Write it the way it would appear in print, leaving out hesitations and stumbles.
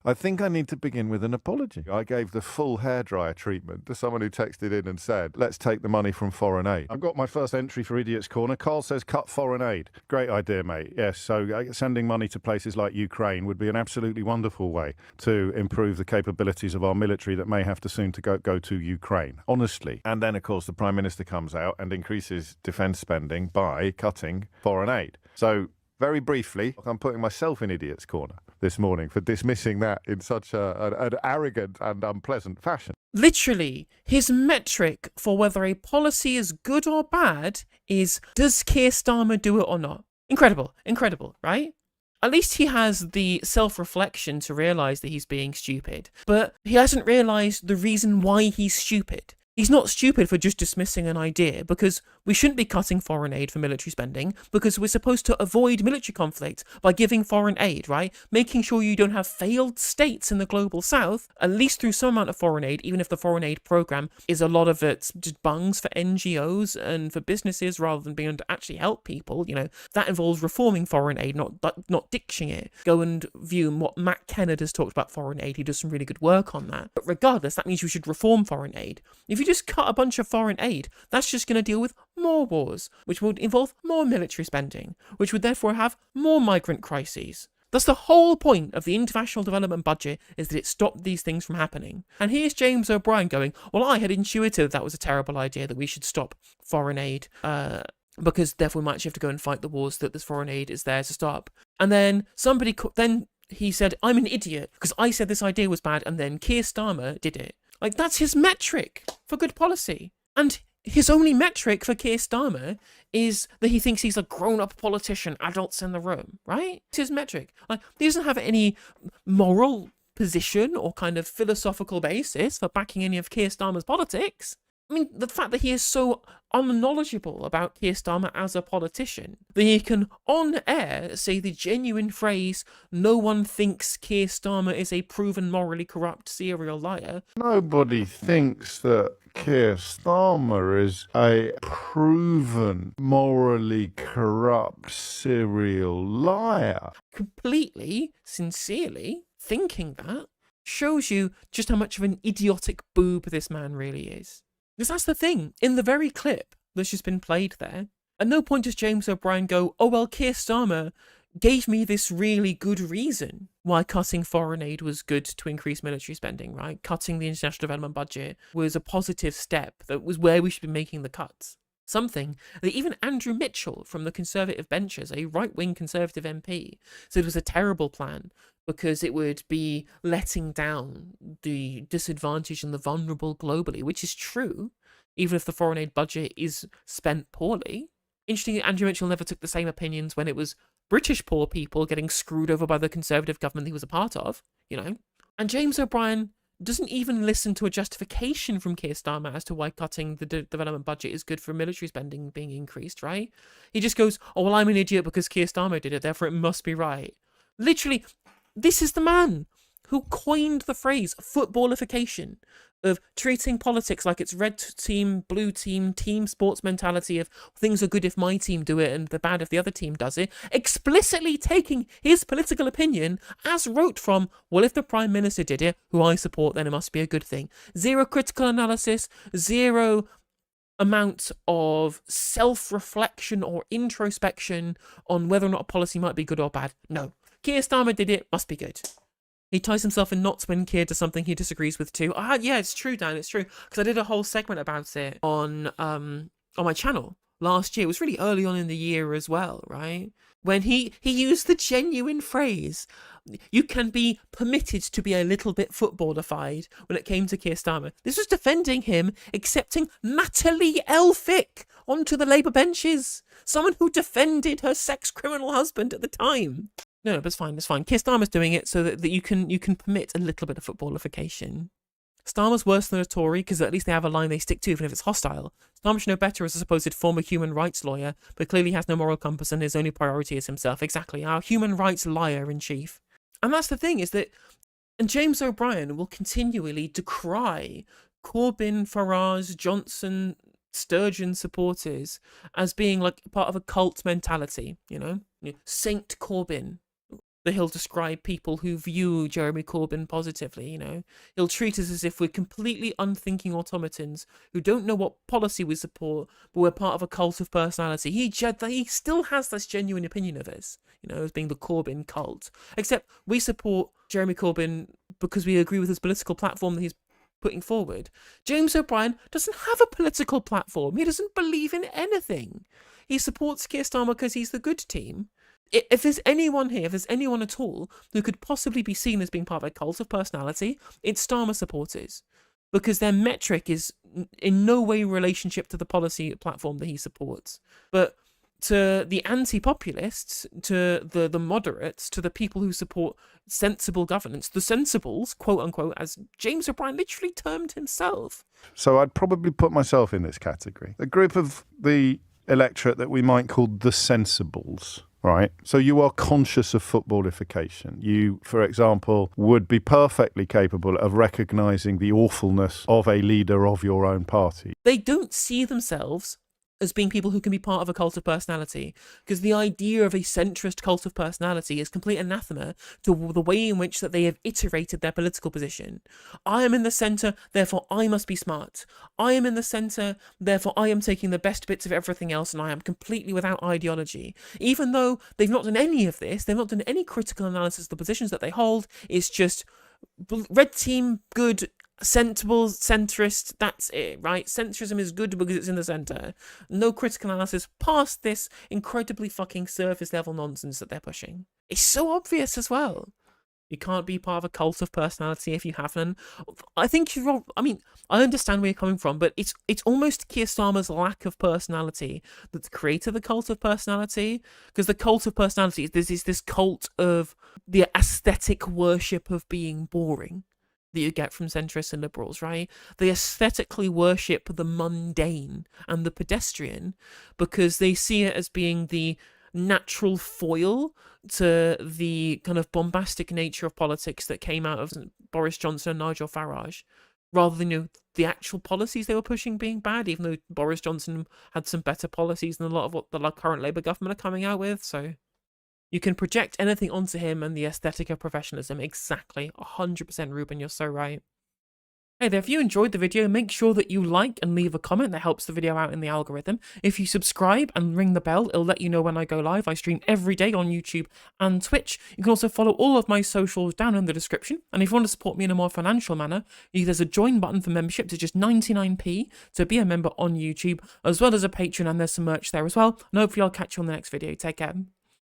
I think I need to begin with an apology. I gave the full hairdryer treatment to someone who texted in and said, let's take the money from foreign aid. I've got my first entry for Idiot's Corner. Carl says, cut foreign aid. Great idea, mate. Yes, so sending money to places like Ukraine would be an absolutely wonderful way to improve the capabilities of our military that may have to soon to go to Ukraine, honestly. And then, of course, the Prime Minister comes out and increases defence spending by cutting foreign aid. So, very briefly, I'm putting myself in Idiot's Corner this morning for dismissing that in such an arrogant and unpleasant fashion. Literally, his metric for whether a policy is good or bad is, does Keir Starmer do it or not? Incredible, right? At least he has the self-reflection to realise that he's being stupid, but he hasn't realised the reason why he's stupid. He's not stupid for just dismissing an idea, because we shouldn't be cutting foreign aid for military spending, because we're supposed to avoid military conflict by giving foreign aid, right? Making sure you don't have failed states in the global south, at least through some amount of foreign aid, even if the foreign aid program is a lot of it just bungs for NGOs and for businesses rather than being able to actually help people. That involves reforming foreign aid, not ditching it. Go and view what Matt Kennard has talked about foreign aid. He does some really good work on that. But regardless, that means we should reform foreign aid. If you just cut a bunch of foreign aid, that's just going to deal with more wars, which would involve more military spending, which would therefore have more migrant crises. That's the whole point of the international development budget, is that it stopped these things from happening. And here's James O'Brien going, well, I had intuited that was a terrible idea, that we should stop foreign aid, because therefore we might actually have to go and fight the wars that this foreign aid is there to stop. And then he said, I'm an idiot, because I said this idea was bad, and then Keir Starmer did it. Like, that's his metric for good policy. And his only metric for Keir Starmer is that he thinks he's a grown-up politician, adults in the room, right? It's his metric. Like, he doesn't have any moral position or kind of philosophical basis for backing any of Keir Starmer's politics. I mean, the fact that he is so unknowledgeable about Keir Starmer as a politician, that he can, on air, say the genuine phrase, no one thinks Keir Starmer is a proven morally corrupt serial liar. Nobody thinks that Keir Starmer is a proven morally corrupt serial liar. Completely, sincerely, thinking that shows you just how much of an idiotic boob this man really is. Because that's the thing, in the very clip that's just been played there, at no point does James O'Brien go, oh well, Keir Starmer gave me this really good reason why cutting foreign aid was good to increase military spending, right? Cutting the international development budget was a positive step, that was where we should be making the cuts. Something that even Andrew Mitchell from the Conservative benches, a right-wing Conservative MP, said was a terrible plan because it would be letting down the disadvantaged and the vulnerable globally, which is true, even if the foreign aid budget is spent poorly. Interestingly, Andrew Mitchell never took the same opinions when it was British poor people getting screwed over by the Conservative government he was a part of, And James O'Brien doesn't even listen to a justification from Keir Starmer as to why cutting the development budget is good for military spending being increased, right? He just goes, oh, well, I'm an idiot because Keir Starmer did it, therefore it must be right. Literally, this is the man who coined the phrase footballification, of treating politics like it's red team, blue team, team sports mentality of things are good if my team do it and they're bad if the other team does it, explicitly taking his political opinion as wrote from, well, if the Prime Minister did it, who I support, then it must be a good thing. Zero critical analysis, zero amount of self-reflection or introspection on whether or not a policy might be good or bad. No. Keir Starmer did it, must be good. He ties himself in knots when Keir does something he disagrees with too. Yeah, it's true, Dan, it's true. Because I did a whole segment about it on my channel last year. It was really early on in the year as well, right? When he used the genuine phrase, you can be permitted to be a little bit footballified when it came to Keir Starmer. This was defending him accepting Natalie Elphicke onto the Labour benches. Someone who defended her sex criminal husband at the time. No, but it's fine. Keir Starmer's doing it so that you can permit a little bit of footballification. Starmer's worse than a Tory because at least they have a line they stick to even if it's hostile. Starmer should know better as a supposed former human rights lawyer, but clearly has no moral compass and his only priority is himself. Exactly, our human rights liar-in-chief. And that's the thing, is that and James O'Brien will continually decry Corbyn, Farage, Johnson, Sturgeon supporters as being like part of a cult mentality, Saint Corbyn. that he'll describe people who view Jeremy Corbyn positively, you know. He'll treat us as if we're completely unthinking automatons who don't know what policy we support, but we're part of a cult of personality. He still has this genuine opinion of us, you know, as being the Corbyn cult. Except we support Jeremy Corbyn because we agree with his political platform that he's putting forward. James O'Brien doesn't have a political platform. He doesn't believe in anything. He supports Keir Starmer because he's the good team. If there's anyone here, if there's anyone at all who could possibly be seen as being part of a cult of personality, it's Starmer supporters. Because their metric is in no way in relationship to the policy platform that he supports. But to the anti-populists, to the moderates, to the people who support sensible governance, the sensibles, quote unquote, as James O'Brien literally termed himself. So I'd probably put myself in this category. A group of the electorate that we might call the sensibles. Right. So you are conscious of footballification. You, for example, would be perfectly capable of recognising the awfulness of a leader of your own party. They don't see themselves as being people who can be part of a cult of personality, because the idea of a centrist cult of personality is complete anathema to the way in which that they have iterated their political position. I am in the centre, therefore I must be smart. I am in the centre, therefore I am taking the best bits of everything else and I am completely without ideology. Even though they've not done any of this, they've not done any critical analysis of the positions that they hold, it's just red team, good, sensible, centrist, that's it, right? Centrism is good because it's in the centre. No critical analysis past this incredibly fucking surface level nonsense that they're pushing. It's so obvious as well. You can't be part of a cult of personality if you haven't. I think you're wrong. I mean, I understand where you're coming from, but it's almost Keir Starmer's lack of personality that's created the cult of personality. Because the cult of personality is this cult of the aesthetic worship of being boring that you get from centrists and liberals, right? They aesthetically worship the mundane and the pedestrian because they see it as being the natural foil to the kind of bombastic nature of politics that came out of Boris Johnson and Nigel Farage, rather than, you know, the actual policies they were pushing being bad, even though Boris Johnson had some better policies than a lot of what the current Labour government are coming out with. So you can project anything onto him and the aesthetic of professionalism. Exactly. 100%, Ruben, you're so right. Hey there, if you enjoyed the video, make sure that you like and leave a comment. That helps the video out in the algorithm. If you subscribe and ring the bell, it'll let you know when I go live. I stream every day on YouTube and Twitch. You can also follow all of my socials down in the description. And if you want to support me in a more financial manner, there's a join button for membership to just 99p to be a member on YouTube, as well as a Patreon, and there's some merch there as well. And hopefully I'll catch you on the next video. Take care.